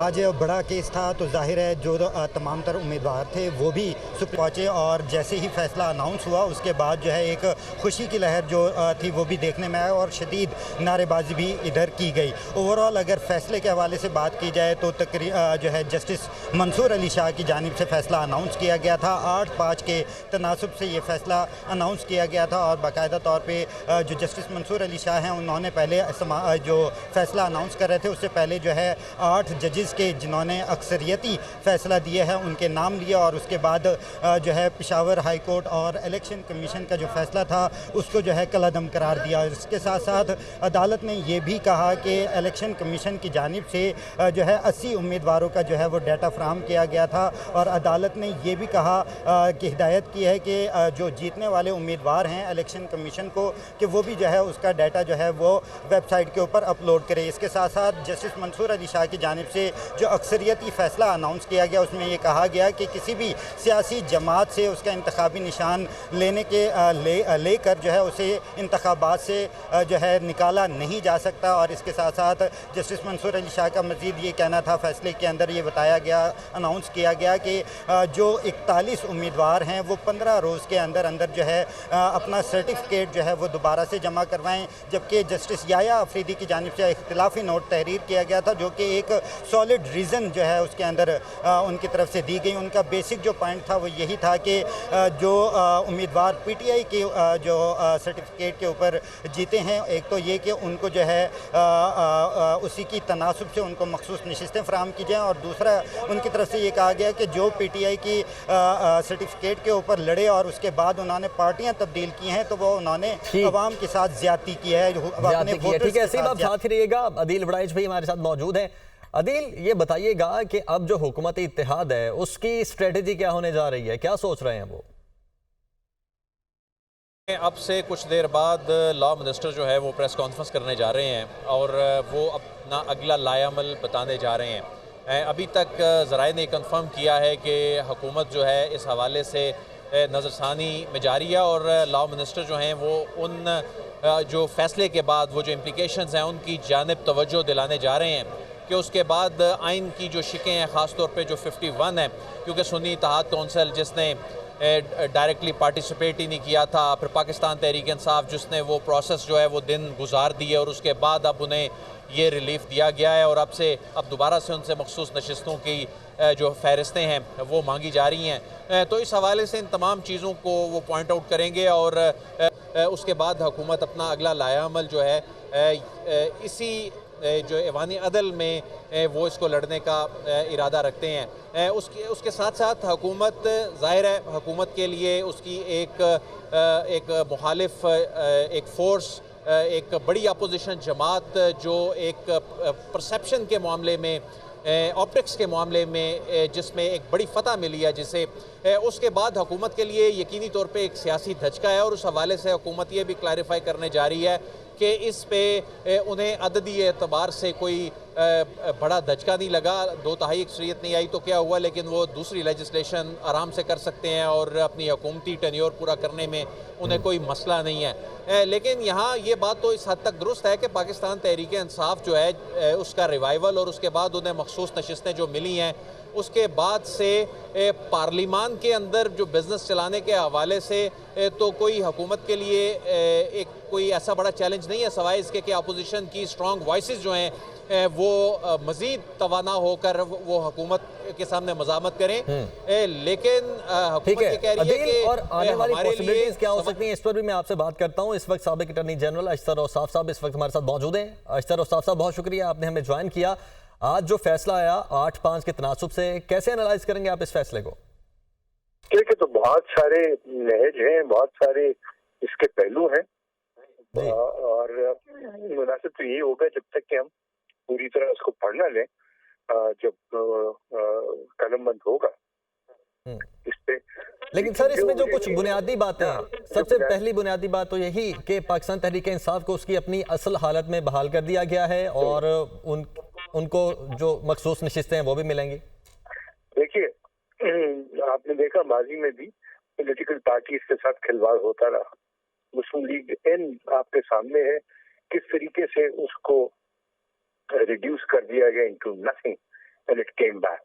آج بڑا کیس تھا تو ظاہر ہے جو تمام تر امیدوار تھے وہ بھی سپریم پہنچے، اور جیسے ہی فیصلہ اناؤنس ہوا اس کے بعد جو ہے ایک خوشی کی لہر جو تھی وہ بھی دیکھنے میں آیا، اور شدید نعرے بازی بھی ادھر کی گئی۔ اوورآل اگر فیصلے کے حوالے سے بات کی جائے تو جو ہے جسٹس منصور علی شاہ کی جانب سے فیصلہ اناؤنس کیا گیا تھا، 8-5 کے تناسب سے یہ فیصلہ اناؤنس کیا گیا تھا، اور باقاعدہ طور پہ جو جسٹس منصور علی شاہ ہیں انہوں نے پہلے جو فیصلہ اناؤنس کر رہے تھے اس سے پہلے جو ہے 8 ججز کے جنہوں نے اکثریتی فیصلہ دیے ہیں ان کے نام لیا، اور اس کے بعد جو ہے پشاور ہائی کورٹ اور الیکشن کمیشن کا جو فیصلہ تھا اس کو جو ہے کالعدم قرار دیا۔ اس کے ساتھ ساتھ عدالت نے یہ بھی کہا کہ الیکشن کمیشن کی جانب سے جو ہے 80 امیدواروں کا جو ہے وہ ڈیٹا فراہم کیا گیا تھا، اور عدالت نے یہ بھی کہا کہ ہدایت کی ہے کہ جو جیتنے والے امیدوار ہیں الیکشن کمیشن کو کہ وہ بھی جو ہے اس کا ڈیٹا جو ہے وہ ویب سائٹ کے اوپر اپلوڈ کرے۔ اس کے ساتھ ساتھ جسٹس منصور علی شاہ کی جانب سے جو اکثریتی فیصلہ اناؤنس کیا گیا اس میں یہ کہا گیا کہ کسی بھی سیاسی جماعت سے اس کا انتخابی نشان لے کر جو ہے اسے انتخابات سے جو ہے نکالا نہیں جا سکتا، اور اس کے ساتھ ساتھ جسٹس منصور علی شاہ کا مزید یہ کہنا تھا، فیصلے کے اندر یہ بتایا گیا، اناؤنس کیا گیا کہ جو 41 امیدوار ہیں وہ 15 روز کے اندر جو ہے اپنا سرٹیفکیٹ جو ہے وہ دوبارہ سے جمع کروائیں، جبکہ جسٹس یحییٰ آفریدی کی جانب سے اختلافی نوٹ تحریر کیا گیا تھا جو کہ ایک سالڈ ریزن جو ہے اس کے اندر ان کی طرف سے دی گئی۔ ان کا بیسک جو پوائنٹ تھا وہ یہی تھا کہ جو امیدوار پی ٹی آئی کے جو سرٹیفکیٹ کے اوپر جیتے ہیں، ایک تو یہ کہ ان کو جو ہے اسی کی تناسب سے ان کو مخصوص نشستیں فراہم کی جائیں، اور دوسرا ان کی طرف سے یہ کہا گیا کہ جو پی ٹی آئی کی سرٹیفکیٹ کے اوپر لڑے اور اس کے بعد انہوں نے پارٹیاں تبدیل کی ہیں تو وہ انہوں نے عوام کے ساتھ زیادتی کی ہے، اپنے ٹھیک ہے سیب، آپ ساتھ ہی رہیے گا۔ عدیل وڑائچ بھائی ہمارے ساتھ موجود ہیں۔ عدیل، یہ بتائیے گا کہ اب جو حکومت اتحاد ہے اس کی اسٹریٹجی کیا ہونے جا رہی ہے، کیا سوچ رہے ہیں وہ؟ اب سے کچھ دیر بعد لا منسٹر جو ہے وہ پریس کانفرنس کرنے جا رہے ہیں اور وہ اپنا اگلا لائحہ عمل بتانے جا رہے ہیں۔ ابھی تک ذرائع نے کنفرم کیا ہے کہ حکومت جو ہے اس حوالے سے نظر ثانی میں جاری ہے، اور لا منسٹر جو ہیں وہ ان جو فیصلے کے بعد وہ جو امپلیکیشنز ہیں ان کی جانب توجہ دلانے جا رہے ہیں کہ اس کے بعد آئین کی جو شقیں ہیں، خاص طور پہ جو 51 ہے، کیونکہ سنی اتحاد کونسل جس نے ڈائریکٹلی پارٹیسپیٹ ہی نہیں کیا تھا، پھر پاکستان تحریک انصاف جس نے وہ پروسیس جو ہے وہ دن گزار دیے، اور اس کے بعد اب انہیں یہ ریلیف دیا گیا ہے، اور اب دوبارہ سے ان سے مخصوص نشستوں کی جو فہرستیں ہیں وہ مانگی جا رہی ہیں۔ تو اس حوالے سے ان تمام چیزوں کو وہ پوائنٹ آؤٹ کریں گے، اور اس کے بعد حکومت اپنا اگلا لائحہ عمل جو ہے اسی جو ایوانی عدل میں وہ اس کو لڑنے کا ارادہ رکھتے ہیں۔ اس کے ساتھ ساتھ حکومت، ظاہر ہے حکومت کے لیے اس کی ایک مخالف ایک فورس، ایک بڑی اپوزیشن جماعت جو ایک پرسیپشن کے معاملے میں، آپٹکس کے معاملے میں جس میں ایک بڑی فتح ملی ہے جسے، اس کے بعد حکومت کے لیے یقینی طور پہ ایک سیاسی دھچکا ہے، اور اس حوالے سے حکومت یہ بھی کلیریفائی کرنے جا رہی ہے کہ اس پہ انہیں عددی اعتبار سے کوئی بڑا دھچکا نہیں لگا، 2/3 اکثریت نہیں آئی تو کیا ہوا، لیکن وہ دوسری لیجسلیشن آرام سے کر سکتے ہیں اور اپنی حکومتی ٹینیور پورا کرنے میں انہیں کوئی مسئلہ نہیں ہے۔ لیکن یہاں یہ بات تو اس حد تک درست ہے کہ پاکستان تحریک انصاف جو ہے اس کا ریوائیول، اور اس کے بعد انہیں مخصوص نشستیں جو ملی ہیں، اس کے بعد سے پارلیمان کے اندر جو بزنس چلانے کے حوالے سے تو کوئی حکومت کے لیے کوئی ایسا بڑا چیلنج نہیں ہے، سوائے اس کے کہ اپوزیشن کی اسٹرانگ وائسز جو ہیں وہ مزید توانا ہو کر وہ حکومت کے سامنے مزاحمت کریں، لیکن حکومت یہ کہہ رہی ہے کہ اور آنے والی پاسبلٹیز کیا ہو سکتی ہیں، اس پر بھی میں آپ سے بات کرتا ہوں۔ اس وقت سابق اٹارنی جنرل اشتر اوصاف صاحب اس وقت ہمارے ساتھ موجود ہیں۔ اشتر اوصاف صاحب، بہت شکریہ، آپ نے ہمیں جوائن کیا۔ آج جو فیصلہ آیا 8-5 کے تناسب سے، کیسے انالائز کریں گے آپ اس فیصلے کو؟ دیکھیں تو بہت سارے نہج ہیں، بہت سارے اس کے پہلو ہیں، اور مناسب تو یہی ہوگا جب تک کہ ہم پوری طرح اس کو پڑھ نہ لیں، جب قلم بند ہوگا اس پہ۔ لیکن سر، اس میں جو کچھ بنیادی باتیں ہیں، سب سے پہلی بنیادی بات تو یہی کہ پاکستان تحریک انصاف کو اس کی اپنی اصل حالت میں بحال کر دیا گیا ہے، اور ان کو جو مخصوص نشستیں ہیں وہ بھی ملیں گی۔ دیکھیے، آپ نے دیکھا ماضی میں بھی پولیٹیکل پارٹیز کے ساتھ کھلواڑ ہوتا رہا۔ مسلم لیگ ان آپ کے سامنے ہے کس طریقے سے اس کو ریڈیوس کر دیا گیا into nothing, and it came back,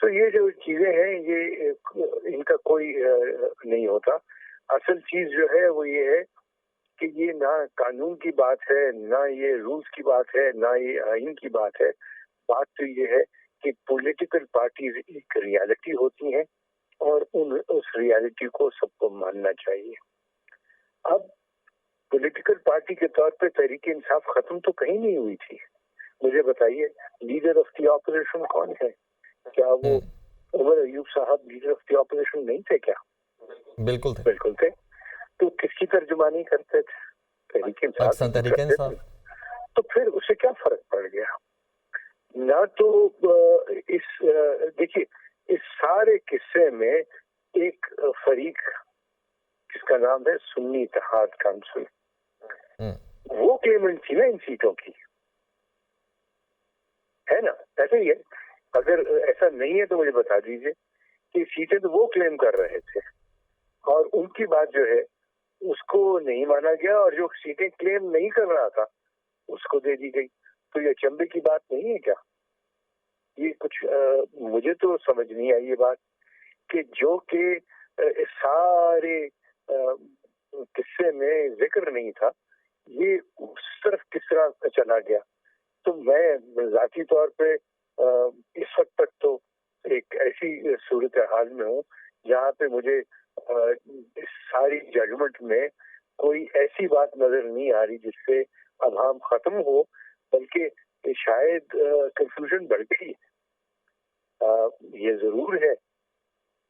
So یہ جو چیزیں ہیں یہ ان کا کوئی نہیں ہوتا. اصل چیز جو ہے وہ یہ ہے کہ یہ نہ قانون کی بات ہے، نہ یہ رولز کی بات ہے، نہ یہ آئین کی بات ہے. بات تو یہ ہے کہ پولیٹیکل پارٹیز ایک ریالٹی ہوتی ہیں اور اس ریالٹی کو سب کو ماننا چاہیے. اب پولیٹیکل پارٹی کے طور پہ تحریک انصاف ختم تو کہیں نہیں ہوئی تھی. مجھے بتائیے لیڈر آف دی اپوزیشن کون ہے؟ کیا وہ عمر ایوب صاحب لیڈر آف دی اپوزیشن نہیں تھے کیا؟ بالکل تھے. بالکل تھے. تو کس کی ترجمانی کرتے تھے؟ تحریک انصاف. تو پھر اس سے کیا فرق پڑ گیا؟ نہ تو اس دیکھیے اس سارے قصے میں ایک فریق جس کا نام ہے سنی اتحاد کونسل، وہ کلیمنٹ تھی نا ان سیٹوں کی، ہے نا؟ ایسا ہی ہے. اگر ایسا نہیں ہے تو مجھے بتا دیجئے کہ سیٹیں تو وہ کلیم کر رہے تھے اور ان کی بات جو ہے اس کو نہیں مانا گیا، اور جو سیٹیں کلیم نہیں کر رہا تھا اس کو دے دی گئی. تو یہ چمبے کی بات نہیں ہے کیا؟ یہ کچھ مجھے تو سمجھ نہیں آئی یہ بات کہ جو کہ سارے قصے میں ذکر نہیں تھا، یہ اس طرف کس طرح چلا گیا. تو میں ذاتی طور پہ اس وقت تک تو ایک ایسی صورتحال میں ہوں جہاں پہ مجھے اس ساری ججمنٹ میں کوئی ایسی بات نظر نہیں آ رہی جس سے ابہام ختم ہو، بلکہ شاید کنفیوژن بڑھ گئی. یہ ضرور ہے